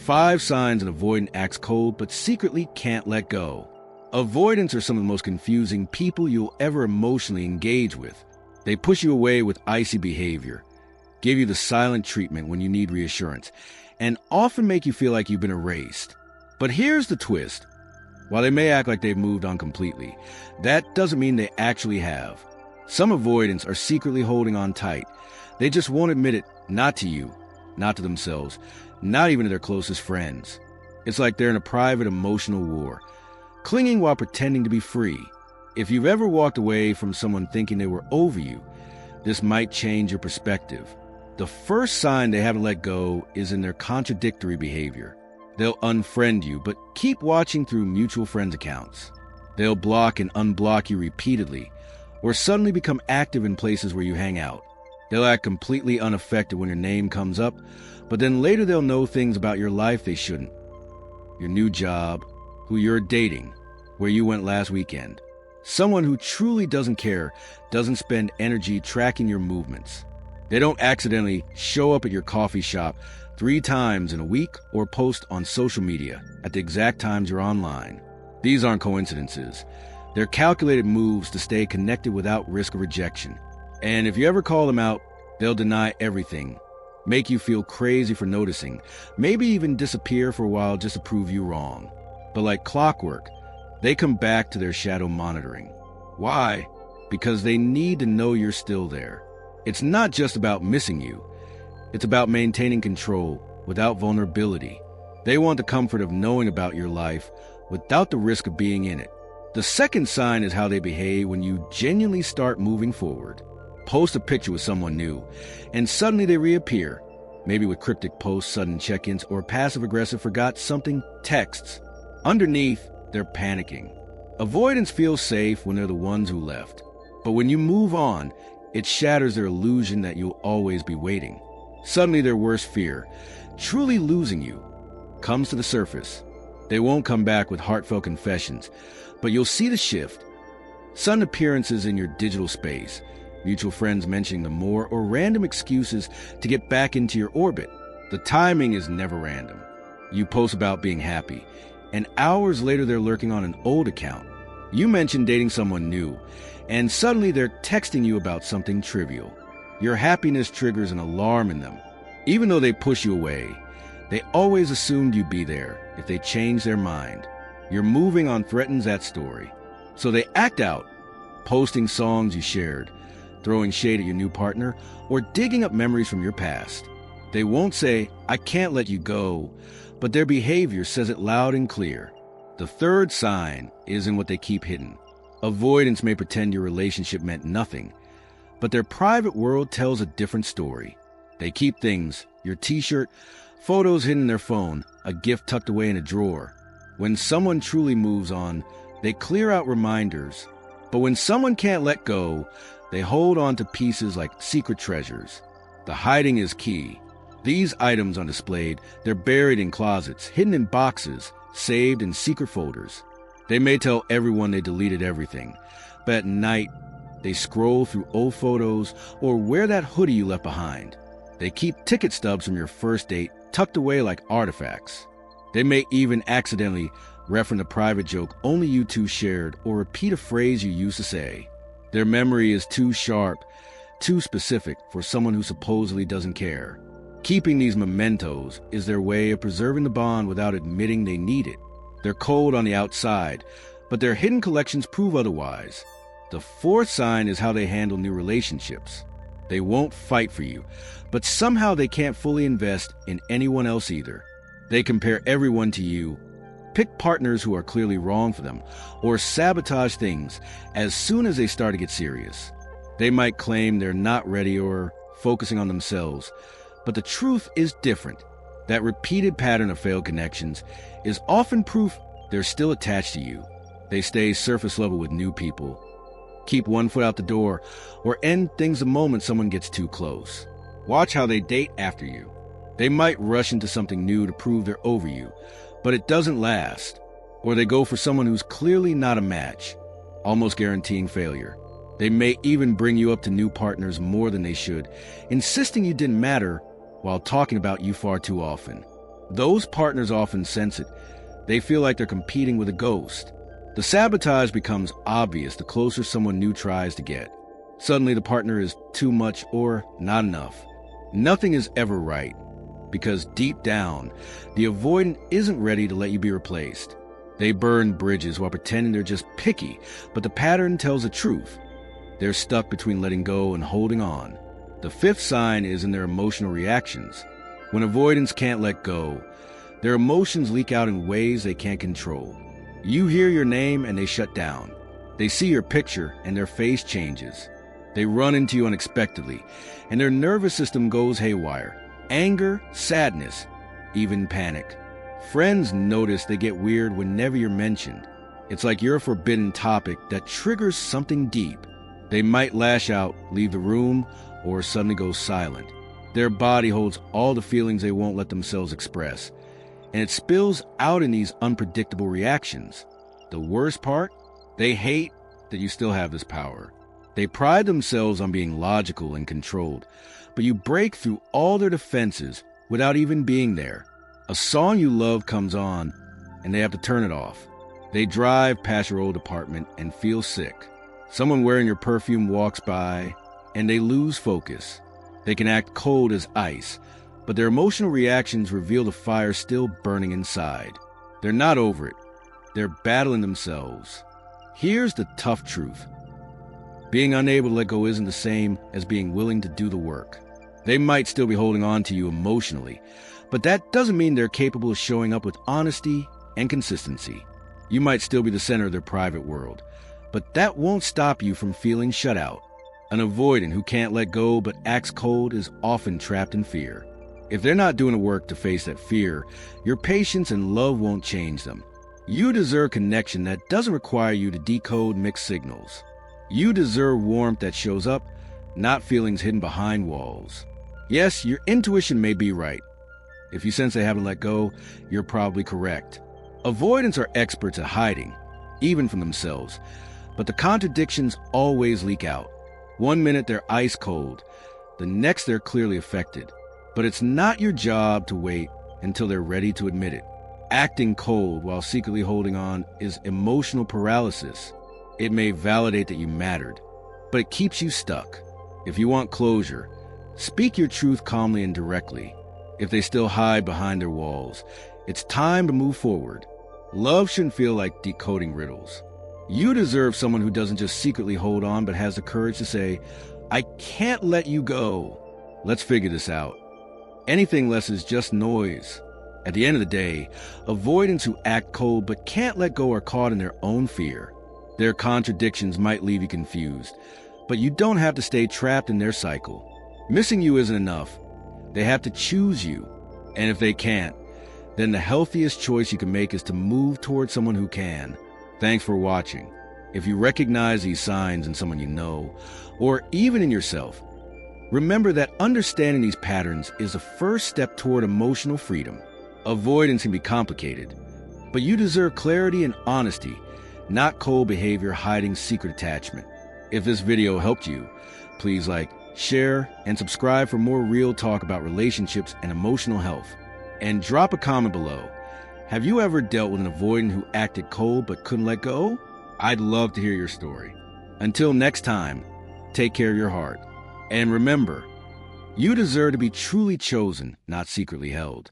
5 signs an avoidant acts cold but secretly can't let go. Avoidants are some of the most confusing people you'll ever emotionally engage with. They push you away with icy behavior, give you the silent treatment when you need reassurance, and often make you feel like you've been erased. But here's the twist. While they may act like they've moved on completely, that doesn't mean they actually have. Some avoidants are secretly holding on tight. They just won't admit it, not to you, not to themselves, not even to their closest friends. It's like they're in a private emotional war, clinging while pretending to be free. If you've ever walked away from someone thinking they were over you, this might change your perspective. The first sign they haven't let go is in their contradictory behavior. They'll unfriend you, but keep watching through mutual friends' accounts. They'll block and unblock you repeatedly, or suddenly become active in places where you hang out. They'll act completely unaffected when your name comes up, but then later they'll know things about your life they shouldn't. Your new job, who you're dating, where you went last weekend. Someone who truly doesn't care doesn't spend energy tracking your movements. They don't accidentally show up at your coffee shop 3 times in a week or post on social media at the exact times you're online. These aren't coincidences. They're calculated moves to stay connected without risk of rejection. And if you ever call them out, they'll deny everything, make you feel crazy for noticing, maybe even disappear for a while just to prove you wrong. But like clockwork, they come back to their shadow monitoring. Why? Because they need to know you're still there. It's not just about missing you. It's about maintaining control without vulnerability. They want the comfort of knowing about your life without the risk of being in it. The second sign is how they behave when you genuinely start moving forward. Post a picture with someone new, and suddenly they reappear, maybe with cryptic posts, sudden check-ins, or passive-aggressive forgot something texts. Underneath, they're panicking. Avoidants feel safe when they're the ones who left. But when you move on, it shatters their illusion that you'll always be waiting. Suddenly their worst fear, truly losing you, comes to the surface. They won't come back with heartfelt confessions, but you'll see the shift. Sudden appearances in your digital space, mutual friends mentioning them more, or random excuses to get back into your orbit. The timing is never random. You post about being happy, and hours later they're lurking on an old account. You mention dating someone new, and suddenly they're texting you about something trivial. Your happiness triggers an alarm in them. Even though they push you away, they always assumed you'd be there if they change their mind. Your moving on threatens that story. So they act out, posting songs you shared, throwing shade at your new partner, or digging up memories from your past. They won't say, "I can't let you go," but their behavior says it loud and clear. The third sign is in what they keep hidden. Avoidants may pretend your relationship meant nothing, but their private world tells a different story. They keep things, your t-shirt, photos hidden in their phone, a gift tucked away in a drawer. When someone truly moves on, they clear out reminders. But when someone can't let go, they hold on to pieces like secret treasures. The hiding is key. These items undisplayed, they're buried in closets, hidden in boxes, saved in secret folders. They may tell everyone they deleted everything, but at night, they scroll through old photos or wear that hoodie you left behind. They keep ticket stubs from your first date tucked away like artifacts. They may even accidentally reference a private joke only you two shared or repeat a phrase you used to say. Their memory is too sharp, too specific for someone who supposedly doesn't care. Keeping these mementos is their way of preserving the bond without admitting they need it. They're cold on the outside, but their hidden collections prove otherwise. The fourth sign is how they handle new relationships. They won't fight for you, but somehow they can't fully invest in anyone else either. They compare everyone to you, pick partners who are clearly wrong for them, or sabotage things as soon as they start to get serious. They might claim they're not ready or focusing on themselves, but the truth is different. That repeated pattern of failed connections is often proof they're still attached to you. They stay surface level with new people, keep one foot out the door, or end things the moment someone gets too close. Watch how they date after you. They might rush into something new to prove they're over you, but it doesn't last. Or they go for someone who's clearly not a match, almost guaranteeing failure. They may even bring you up to new partners more than they should, insisting you didn't matter while talking about you far too often. Those partners often sense it. They feel like they're competing with a ghost. The sabotage becomes obvious the closer someone new tries to get. Suddenly the partner is too much or not enough. Nothing is ever right, because deep down, the avoidant isn't ready to let you be replaced. They burn bridges while pretending they're just picky, but the pattern tells the truth. They're stuck between letting go and holding on. The fifth sign is in their emotional reactions. When avoidants can't let go, their emotions leak out in ways they can't control. You hear your name and they shut down. They see your picture and their face changes. They run into you unexpectedly, and their nervous system goes haywire. Anger, sadness, even panic. Friends notice they get weird whenever you're mentioned. It's like you're a forbidden topic that triggers something deep. They might lash out, leave the room, or suddenly go silent. Their body holds all the feelings they won't let themselves express, and it spills out in these unpredictable reactions. The worst part? They hate that you still have this power. They pride themselves on being logical and controlled, but you break through all their defenses without even being there. A song you love comes on, and they have to turn it off. They drive past your old apartment and feel sick. Someone wearing your perfume walks by, and they lose focus. They can act cold as ice, but their emotional reactions reveal the fire still burning inside. They're not over it. They're battling themselves. Here's the tough truth. Being unable to let go isn't the same as being willing to do the work. They might still be holding on to you emotionally, but that doesn't mean they're capable of showing up with honesty and consistency. You might still be the center of their private world, but that won't stop you from feeling shut out. An avoidant who can't let go but acts cold is often trapped in fear. If they're not doing the work to face that fear, your patience and love won't change them. You deserve connection that doesn't require you to decode mixed signals. You deserve warmth that shows up, not feelings hidden behind walls. Yes, your intuition may be right. If you sense they haven't let go, you're probably correct. Avoidants are experts at hiding, even from themselves, but the contradictions always leak out. One minute they're ice cold, the next they're clearly affected. But it's not your job to wait until they're ready to admit it. Acting cold while secretly holding on is emotional paralysis. It may validate that you mattered, but it keeps you stuck. If you want closure, speak your truth calmly and directly. If they still hide behind their walls, it's time to move forward. Love shouldn't feel like decoding riddles. You deserve someone who doesn't just secretly hold on, but has the courage to say, "I can't let you go. Let's figure this out." Anything less is just noise. At the end of the day, avoidants who act cold but can't let go are caught in their own fear. Their contradictions might leave you confused, but you don't have to stay trapped in their cycle. Missing you isn't enough. They have to choose you. And if they can't, then the healthiest choice you can make is to move towards someone who can. Thanks for watching. If you recognize these signs in someone you know, or even in yourself, remember that understanding these patterns is the first step toward emotional freedom. Avoidance can be complicated, but you deserve clarity and honesty, not cold behavior hiding secret attachment. If this video helped you, please like, share, and subscribe for more real talk about relationships and emotional health. And drop a comment below. Have you ever dealt with an avoidant who acted cold but couldn't let go? I'd love to hear your story. Until next time, take care of your heart. And remember, you deserve to be truly chosen, not secretly held.